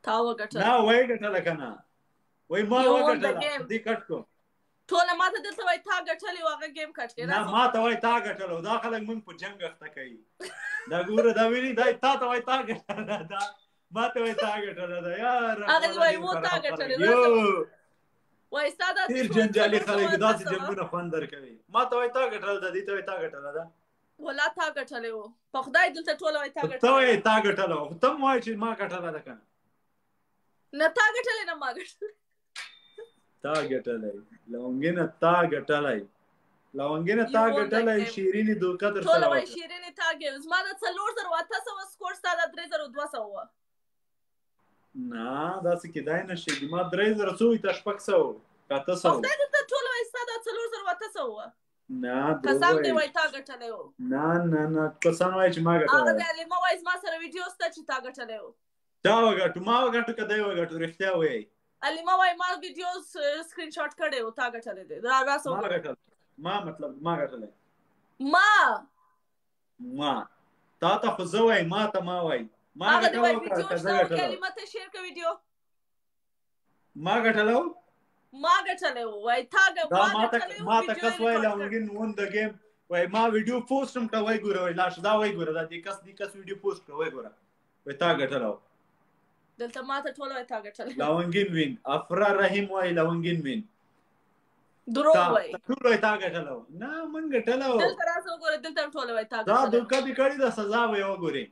تا وګټل نه وای ګټله کنه وای ما وګټله دې کټ کو ټوله ماته دلته وای تا ګټلې او هغه گیم کټ کړه نه ما ته وای تا ګټلو دا خلک موږ په جنگ اخته کوي دا ګوره دا ویلي دا تا ته وای تا ګټله دا ما ته وای تا ګټله دا یار هغه وای و تا ګټلې وای ساده تیر جنجالي خلک داسې جنگونه خوند درکوي ما ته وای تا ګټله دا دې ته وای تا ګټله دا ولا تا ګټلې و په خدای دلته ټوله وای تا ګټلې ته وای تا ګټله ته وای چې ما ګټله ده کنه نه تا ګټلې نه ما ګټلې تا ګټلې لونګینه تا ګټلې لونګینه تا ګټلې شیرینی دوکه در سره ټول وای شیرینی تا ګیم زما د 4800 سکور ستاسو 3200 نه دا څه کېدای نشي ما 3000 ته شپږ سو کاته سو دا ته ټول وای ستاسو 4800 نه قسم دی وای تا ګټلې و نه قسم وای چې ما ګټلې هغه د علمه وای ما سره ویډیو ست چې تا ګټلې و تا وګټو ما وګټو کدی وګټو رښتیا وای علمه وای ما ویډیوز سکرین شاټ کړي او تا ګټلې دي راسو ما ګټل ما مطلب ما ګټلې ما تا ته خو زه وای ما ته ما وای ما ګټلو ګټلو علمه ته شیر کړ ویډیو ما ګټلو وای تا ما ته کس وای لونګین وون د گیم وای ما ویډیو پوسټم کړ وای ګوره وای لاش دا وای ګوره دا دې کس ویډیو پوسټ کړ وای ګوره وای تا ګټلو دلته ما ته ټول وای تا ګټلو لونګین وین افرا رحیم وای لونګین وین درو وای ټول وای تا ګټلو نه من ګټلو دلته راځو ګوره دلته ټول وای تا ګټلو دا دوکه دې کړی د سزا وای وګوري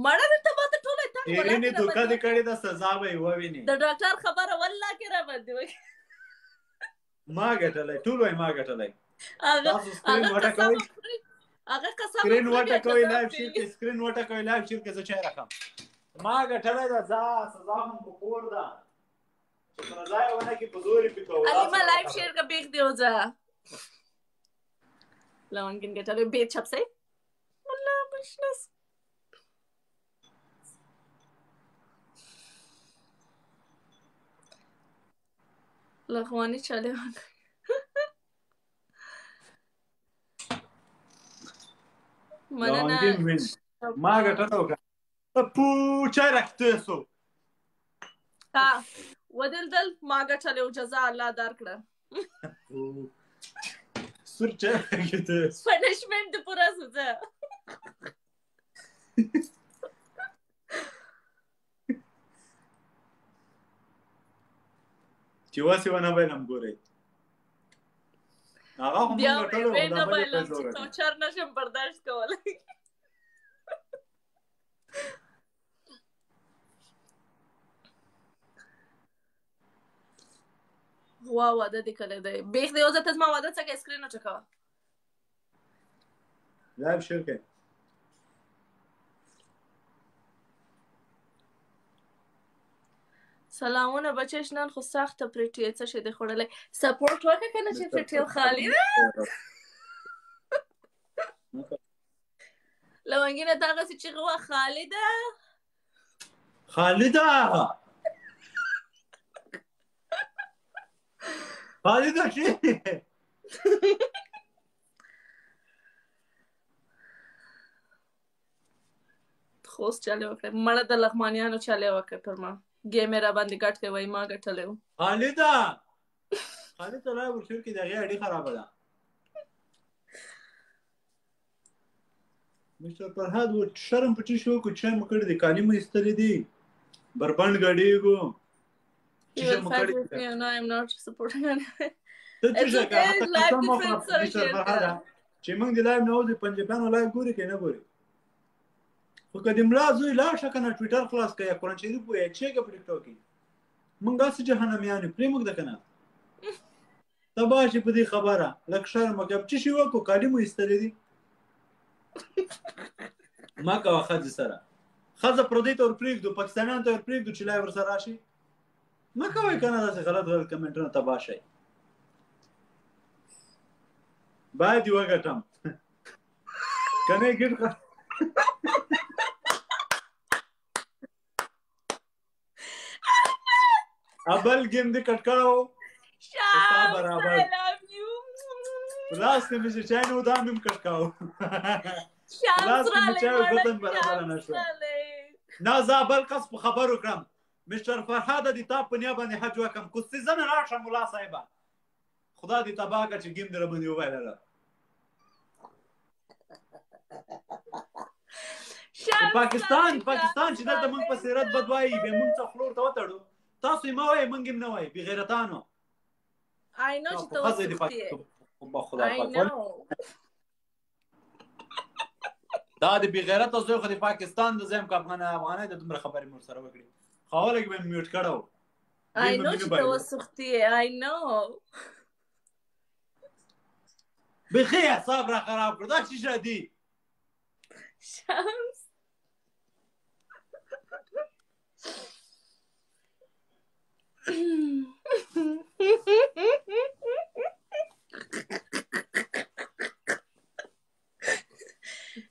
مړه دلته ما ته ټول وای تا ګټلو دوکه دې کړی د سزا وای وویني د ډاکټر خبره والله کې را باندې وای ما ګټلې ټول وای ما ګټلې هغه قسم سکرین وټه کوي لایو شیر کې څه چای راکم ما ګټلې دا سزا هم بخور ده چې سزا یې ونه کې په زوري پکو علي ما لایو شیر کا بیگ دیو ځه لونګین ګټلې بیت چپ سي والله بشنس لخوانی چاله مننه ما ګټلو په چای راکته سو ها ودل ما ګټلو جزاء الله درکړه سر چای راکته پنشمنت پورا سوزه چې واسي ونه باندې ګورې هغه هم ګټلو دا باندې چې چر نشم برداشت کولای واو دا دې کله دی بیخ دی اوسه تاسو ما واده څنګه اسکرین نه چکا لایو شیر کې سلامونه بچش نن خو سخت پریټي څه شه د خړلې سپورټ وکړه کنه چې پریټي خالی ده لونګینه داغه چې غوا خالده خالده شي خوست چاله وکړه مړه د لغمانیانو چاله وکړه پر ما گیم را باندې ګټ کوي ما ګټلې خالده لا ورشور کې دغه اړې خراب ده مستر فرهاد و شرم پټی شو کو چې مکړ دي کالی مې استلې دي بربند غړېګو چې مکړ no I'm not supporting it ته چې موږ د لایو نو د پنځپانو لایو ګوري کې نه ګوري خو کدی ملا زوی لا شکنه ټویټر خلاص کړي قرآن شریف وایي چې په ټیکټوک کې موږ داسې جهنميان پرې موږ د کنه تباشي په دې خبره لکه شرم کې چې شي وکړو کالی مو استلې دي ما کا خځه سره خځه پردي تور پریږدو پاکستانیان تور پریږدو چې لای ور سره راشي ما کوي کنه داسې غلط کمنټونه تباشي باید یو غټم کنه ګټ ابل گیم دې کټ کړو شام برابر لاس ته مې چای نو دا مې کټ کاو شام لاس ته مې چای سره وګتن برابر نه شو نه زه بل کس په خبرو کړم مستر فرهاد د تا په نیا باندې حج وکم کو سیزن راشه مولا صاحبه خدا دې تباه کړه چې ګیم در باندې ووایله پاکستان چې دلته موږ په سیرت بد وایي بیا موږ څه خلور ته وتړو تاسو یې مه وایئ موږ یې نه وایي بې غیرتانو I know چې ته وسختي دا د بې غیرته زوی خو د پاکستان د زه یم که افغانۍ د دومره خبرې مور سره وکړي خاوله کې به مې میوټ کړی و I know چې ته وسختي I know بیخي حساب را خراب کړ دا څه شی دي شمس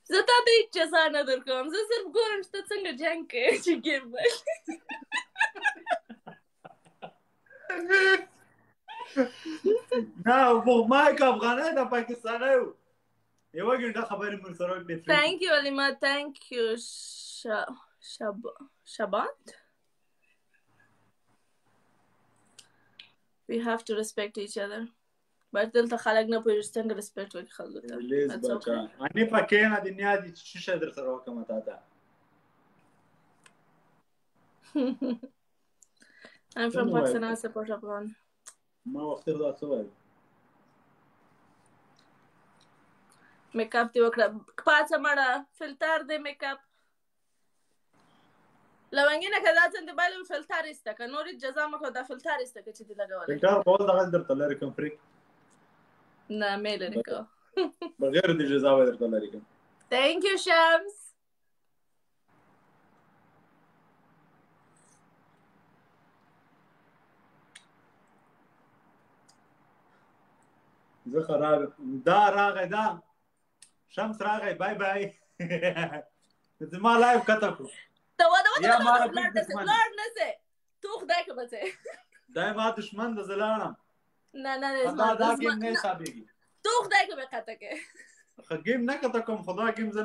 زه تا ته هیڅ جزا نه درکوم زه صرف ګورم چې ته څنګه جنګ کوې چې ګیم نه ما که افغانۍ د پاکستانۍ و یوه ګنټه خبرې مور سره وکړې Thank you Alima thank you Shabant we have to respect each other but دلته خلک نه پوهېږي څنګه رسپیکټ وکړي خلکو ته That's okay. اني پکې نه د نیا دي چې څه در سره وکم تا ته I'm from Pakistan I support Afghan ما وخت دا څه وایي میک اپ دی وکړه پاتې مړه فلټر دی میک اپ لونګینه کدا څنګه بل فلټر است که نور جزا مکو دا فلټر است که چې دی لګولې فلټر کول دا درته لري کوم فریک نه مې لري کو بغیر د جزا و درته لري کوم Thank you Shams زه خراب دا راغی دا شمس راغی بای بای زما لایو کته کو ته ودا لار نه سه تو خدای که بچه دای ما دشمن د زلانم نه نه دا گیم نه حسابېږي تو خدای که به قطه که خو گیم نه کته کوم خدا گیم زه